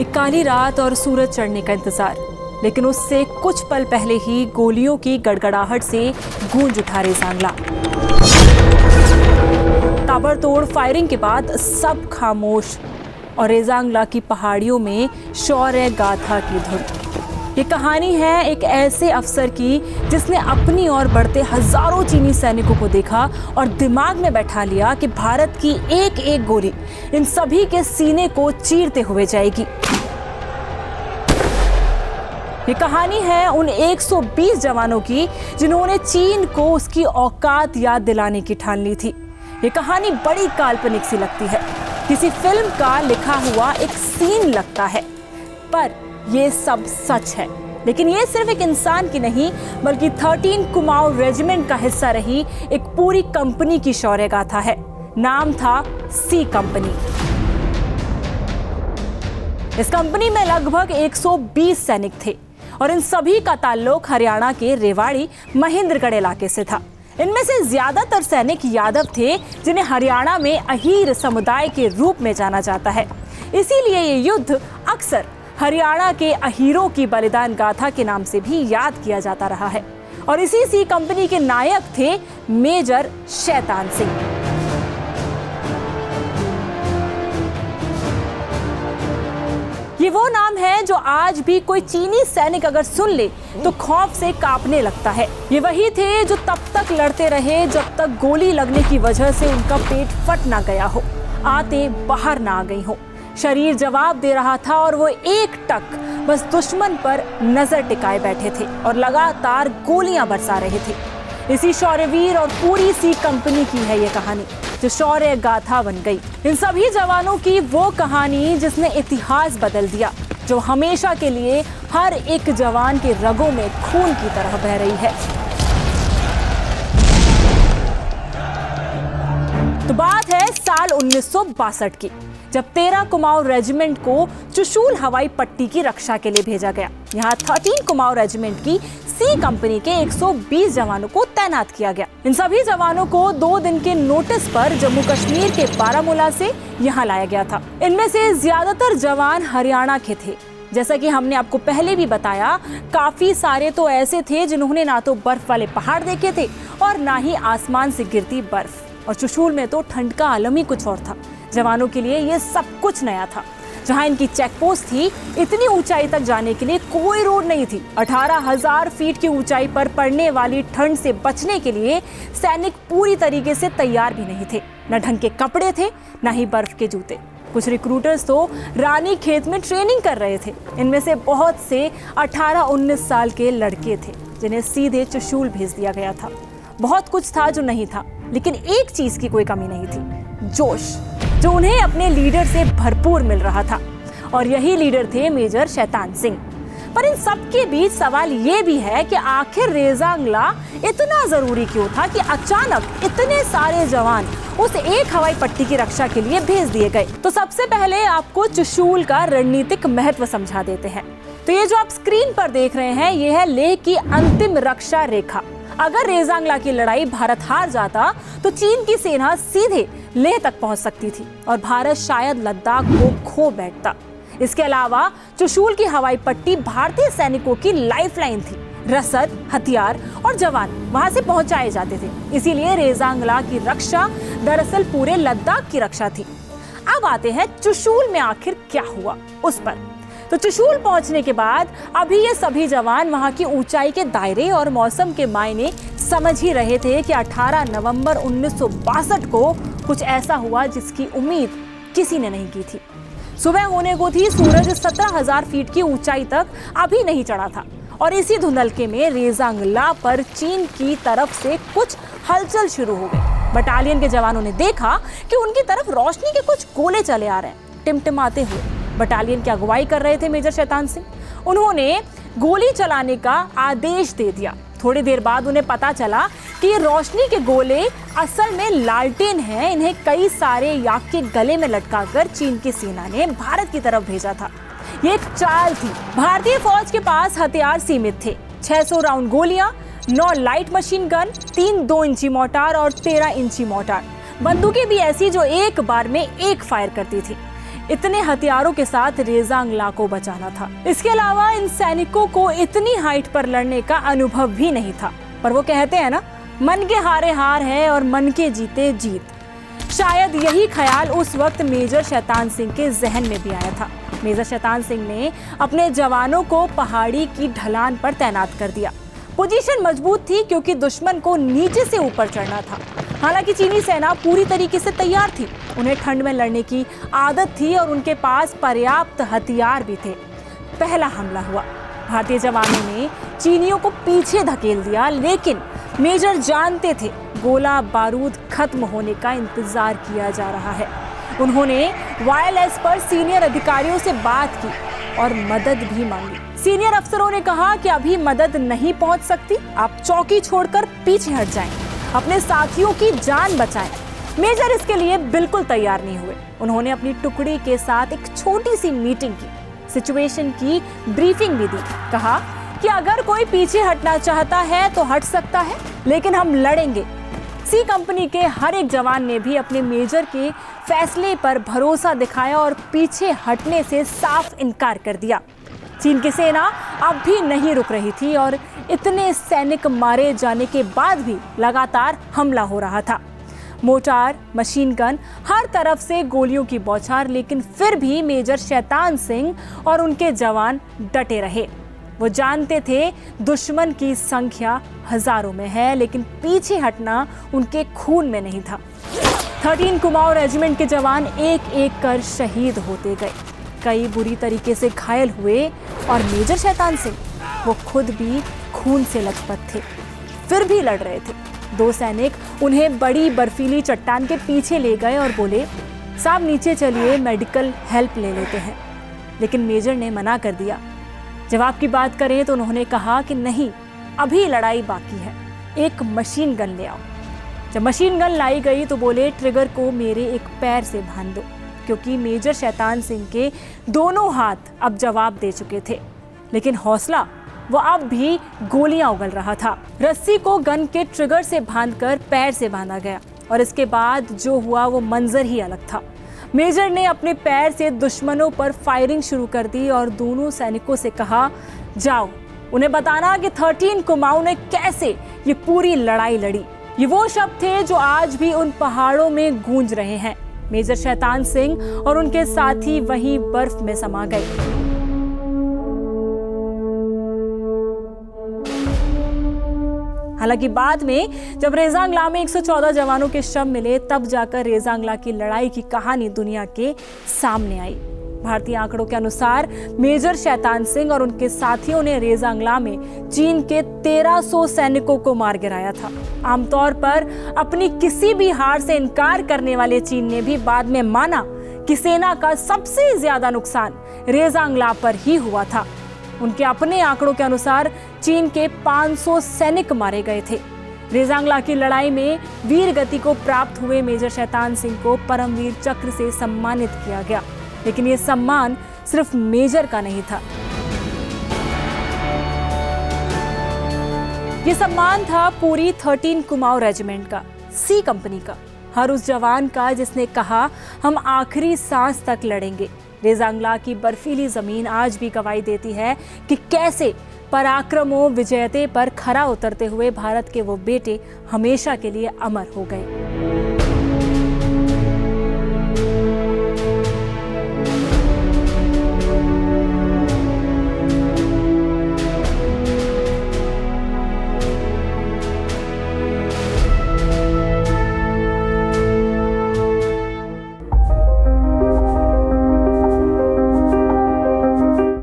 एक काली रात और सूरज चढ़ने का इंतजार, लेकिन उससे कुछ पल पहले ही गोलियों की गड़गड़ाहट से गूंज उठा रेजांगला। ताबड़तोड़ फायरिंग के बाद सब खामोश और रेजांगला की पहाड़ियों में शौर्य गाथा की धुन। ये कहानी है एक ऐसे अफसर की जिसने अपनी ओर बढ़ते हजारों चीनी सैनिकों को देखा और दिमाग में बैठा लिया कि भारत की एक एक गोली इन सभी के सीने को चीरते हुए जाएगी। ये कहानी है उन 120 जवानों की जिन्होंने चीन को उसकी औकात याद दिलाने की ठान ली थी। ये कहानी बड़ी काल्पनिक सी लगती है, किसी फिल्म का लिखा हुआ एक सीन लगता है, पर ये सब सच है। लेकिन ये सिर्फ एक इंसान की नहीं बल्कि 13 कुमाऊं रेजिमेंट का हिस्सा रही एक पूरी कंपनी की शौर्य गाथा है। नाम था सी कंपनी। इस कंपनी में लगभग 120 सैनिक थे और इन सभी का ताल्लुक हरियाणा के रेवाड़ी महेंद्रगढ़ इलाके से था। इनमें से ज्यादातर सैनिक यादव थे, जिन्हें हरियाणा में अहीर समुदाय के रूप में जाना जाता है। इसीलिए ये युद्ध अक्सर हरियाणा के अहीरों की बलिदान गाथा के नाम से भी याद किया जाता रहा है। और इसी सी कंपनी के नायक थे मेजर शैतान सिंह। ये वो नाम है जो आज भी कोई चीनी सैनिक अगर सुन ले तो खौफ से कांपने लगता है। ये वही थे जो तब तक लड़ते रहे जब तक गोली लगने की वजह से उनका पेट फट ना गया हो, आंतें बाहर ना आ गई हो। शरीर जवाब दे रहा था और वो एक टक बस दुश्मन पर नजर टिकाए बैठे थे और लगातार गोलियां बरसा रहे थे। इसी शौर्यवीर और पूरी सी कंपनी की है ये कहानी जो शौर्य गाथा बन गई। इन सभी जवानों की वो कहानी जिसने इतिहास बदल दिया, जो हमेशा के लिए हर एक जवान के रगों में खून की तरह बह रही है। तो बात है साल 1962 की, जब 13 कुमाऊं रेजिमेंट को चुशूल हवाई पट्टी की रक्षा के लिए भेजा गया। यहाँ 13 कुमाऊं रेजिमेंट की सी कंपनी के 120 जवानों को तैनात किया गया। इन सभी जवानों को 2 दिन के नोटिस पर जम्मू कश्मीर के बारामूला से यहाँ लाया गया था। इनमें से ज्यादातर जवान हरियाणा के थे। जैसा कि हमने आपको पहले भी बताया, काफी सारे तो ऐसे थे जिन्होंने ना तो बर्फ वाले पहाड़ देखे थे और ना ही आसमान से गिरती बर्फ। और चुशूल में तो ठंड का आलम ही कुछ और था। जवानों के लिए ये सब कुछ नया था। जहां इनकी चेक पोस्ट थी, इतनी ऊंचाई तक जाने के लिए कोई रोड नहीं थी। 18,000 फीट की ऊंचाई पर पड़ने वाली ठंड से बचने के लिए सैनिक पूरी तरीके से तैयार भी नहीं थे। न ढंग के कपड़े थे, न ही बर्फ के जूते। कुछ रिक्रूटर्स तो रानी खेत में ट्रेनिंग कर रहे थे। इनमें से बहुत से 18-19 साल के लड़के थे जिन्हें सीधे चुशूल भेज दिया गया था। बहुत कुछ था जो नहीं था, लेकिन एक चीज की कोई कमी नहीं थी, जोश, जो उन्हें अपने लीडर से भरपूर मिल रहा था। और यही लीडर थे मेजर शैतान सिंह। पर इन सब के बीच सवाल ये भी है कि आखिर रेजांगला इतना जरूरी क्यों था कि अचानक इतने सारे जवान उस एक हवाई पट्टी की रक्षा के लिए भेज दिए गए। तो सबसे पहले आपको चुशूल का रणनीतिक महत्व समझा देते हैं। तो ये जो आप स्क्रीन पर देख रहे हैं, ये है लेह की अंतिम रक्षा रेखा। अगर रेजांगला की लड़ाई भारत हार जाता तो चीन की सेना सीधे लेह तक पहुंच सकती थी और भारत शायद लद्दाख को खो बैठता। इसके अलावा चुशूल की हवाई पट्टी भारतीय सैनिकों की लाइफलाइन थी। रसद, हथियार और जवान वहां से पहुंचाए जाते थे। इसीलिए रेजांगला की रक्षा दरअसल पूरे लद्दाख की रक्षा थी। अब आते हैं चुशूल में आखिर क्या हुआ उस पर। तो चुशूल पहुंचने के बाद अभी ये सभी जवान वहां की ऊंचाई के दायरे और मौसम के मायने समझ ही रहे थे कि 18 नवंबर 1962 को कुछ ऐसा हुआ जिसकी उम्मीद किसी ने नहीं की थी। सुबह होने को थी, सूरज 17,000 फीट की ऊंचाई तक अभी नहीं चढ़ा था और इसी धुंधलके में रेजांगला पर चीन की तरफ से कुछ हलचल शुरू हो गई। बटालियन के जवानों ने देखा कि उनकी तरफ रोशनी के कुछ गोले चले आ रहे हैं, टिमटिमाते हुए। बटालियन की अगुवाई कर रहे थे मेजर शैतान सिंह। उन्होंने गोली चलाने का आदेश दे दिया। थोड़ी देर बाद उन्हें पता चला कि ये रोशनी के गोले असल में लालटेन हैं। इन्हें कई सारे याक के गले में लटकाकर चीन की सेना ने भारत की तरफ भेजा था। ये एक चाल थी। भारतीय फौज के पास हथियार सीमित थे। 600 राउंड गोलियां, 9 लाइट मशीन गन, 3 2 इंची मोर्टार और 13 इंची मोर्टार। बंदूकें भी ऐसी जो एक बार में एक फायर करती थी। इतने हथियारों के साथ रेजांगला को बचाना था। इसके अलावा इन सैनिकों को इतनी हाइट पर लड़ने का अनुभव भी नहीं था। पर वो कहते हैं ना, मन के हारे हार है और मन के जीते जीत। शायद यही ख्याल उस वक्त मेजर शैतान सिंह के जहन में भी आया था। मेजर शैतान सिंह ने अपने जवानों को पहाड़ी की ढलान पर तैनात कर दिया। पोजीशन मजबूत थी क्योंकि दुश्मन को नीचे से ऊपर चढ़ना था। हालांकि चीनी सेना पूरी तरीके से तैयार थी। उन्हें ठंड में लड़ने की आदत थी और उनके पास पर्याप्त हथियार भी थे। पहला हमला हुआ। भारतीय जवानों ने चीनियों को पीछे धकेल दिया, लेकिन मेजर जानते थे गोला बारूद खत्म होने का इंतजार किया जा रहा है। उन्होंने वायरलेस पर सीनियर अधिकारियों से बात की और मदद भी मांगी। सीनियर अफसरों ने कहा कि अभी मदद नहीं पहुंच सकती, आप चौकी छोड़कर पीछे हट जाएं, अपने साथियों की जान बचाएं। मेजर इसके लिए बिल्कुल तैयार नहीं हुए। उन्होंने अपनी टुकड़ी के साथ एक छोटी सी मीटिंग की, सिचुएशन की ब्रीफिंग भी दी। कहा कि अगर कोई पीछे हटना चाहता है तो हट सकता है, लेकिन हम लड़ेंगे। सी कंपनी के हर एक जवान ने भी अपने मेजर के फैसले पर भरोसा दिखाया और पीछे हटने से साफ इनकार कर दिया। चीन की सेना अब भी नहीं रुक रही थी और इतने सैनिक मारे जाने के बाद भी लगातार हमला हो रहा था। मोर्टार, मशीन गन, हर तरफ से गोलियों की बौछार, लेकिन फिर भी मेजर शैतान सिंह और उनके जवान डटे रहे। वो जानते थे दुश्मन की संख्या हजारों में है, लेकिन पीछे हटना उनके खून में नहीं था। 13 कुमाऊं रेजिमेंट के जवान एक एक कर शहीद होते गए। कई बुरी तरीके से घायल हुए और मेजर शैतान सिंह वो खुद भी खून से लथपथ थे, फिर भी लड़ रहे थे। 2 सैनिक उन्हें बड़ी बर्फीली चट्टान के पीछे ले गए और बोले, साहब नीचे चलिए, मेडिकल हेल्प ले लेते हैं। लेकिन मेजर ने मना कर दिया। जवाब की बात करें तो उन्होंने कहा कि नहीं, अभी लड़ाई बाकी है, एक मशीन गन ले आओ। जब मशीन गन लाई गई तो बोले, ट्रिगर को मेरे एक पैर से बांध दो, क्योंकि मेजर शैतान सिंह के दोनों हाथ अब जवाब दे चुके थे, लेकिन हौसला वो अब भी गोलियां उगल रहा था। रस्सी को गन के ट्रिगर से बांधकर पैर से बांधा गया और इसके बाद जो हुआ वो मंजर ही अलग था। मेजर ने अपने पैर से दुश्मनों पर फायरिंग शुरू कर दी और दोनों सैनिकों से कहा, जाओ उन्हें बताना कि 13 कुमाऊं ने कैसे ये पूरी लड़ाई लड़ी। ये वो शब्द थे जो आज भी उन पहाड़ों में गूंज रहे हैं। मेजर शैतान सिंह और उनके साथी वहीं बर्फ में समा गए। हालांकि बाद में जब रेजांगला में 114 जवानों के शव मिले, तब जाकर रेजांगला की लड़ाई की कहानी दुनिया के सामने आई। भारतीय आंकड़ों के अनुसार मेजर शैतान सिंह और उनके साथियों ने रेजांगला में चीन के 1300 सैनिकों को मार गिराया था। आमतौर पर अपनी किसी भी हार से इनकार करने वाले चीन ने भी बाद में माना कि सेना का सबसे ज्यादा नुकसान रेजांगला पर ही हुआ था। उनके अपने आंकड़ों के अनुसार चीन के 500 सैनिक मारे गए थे। रेजांगला की लड़ाई में वीर गति को प्राप्त हुए मेजर शैतान सिंह को परमवीर चक्र से सम्मानित किया गया, लेकिन ये सम्मान सिर्फ मेजर का नहीं था। ये सम्मान था पूरी 13 कुमाऊं रेजिमेंट का, सी कंपनी का, हर उस जवान का जिसने कहा, हम आखिरी सांस तक लड़ेंगे। रेजांगला की बर्फीली जमीन आज भी गवाही देती है कि कैसे पराक्रमों विजयते पर खरा उतरते हुए भारत के वो बेटे हमेशा के लिए अमर हो गए।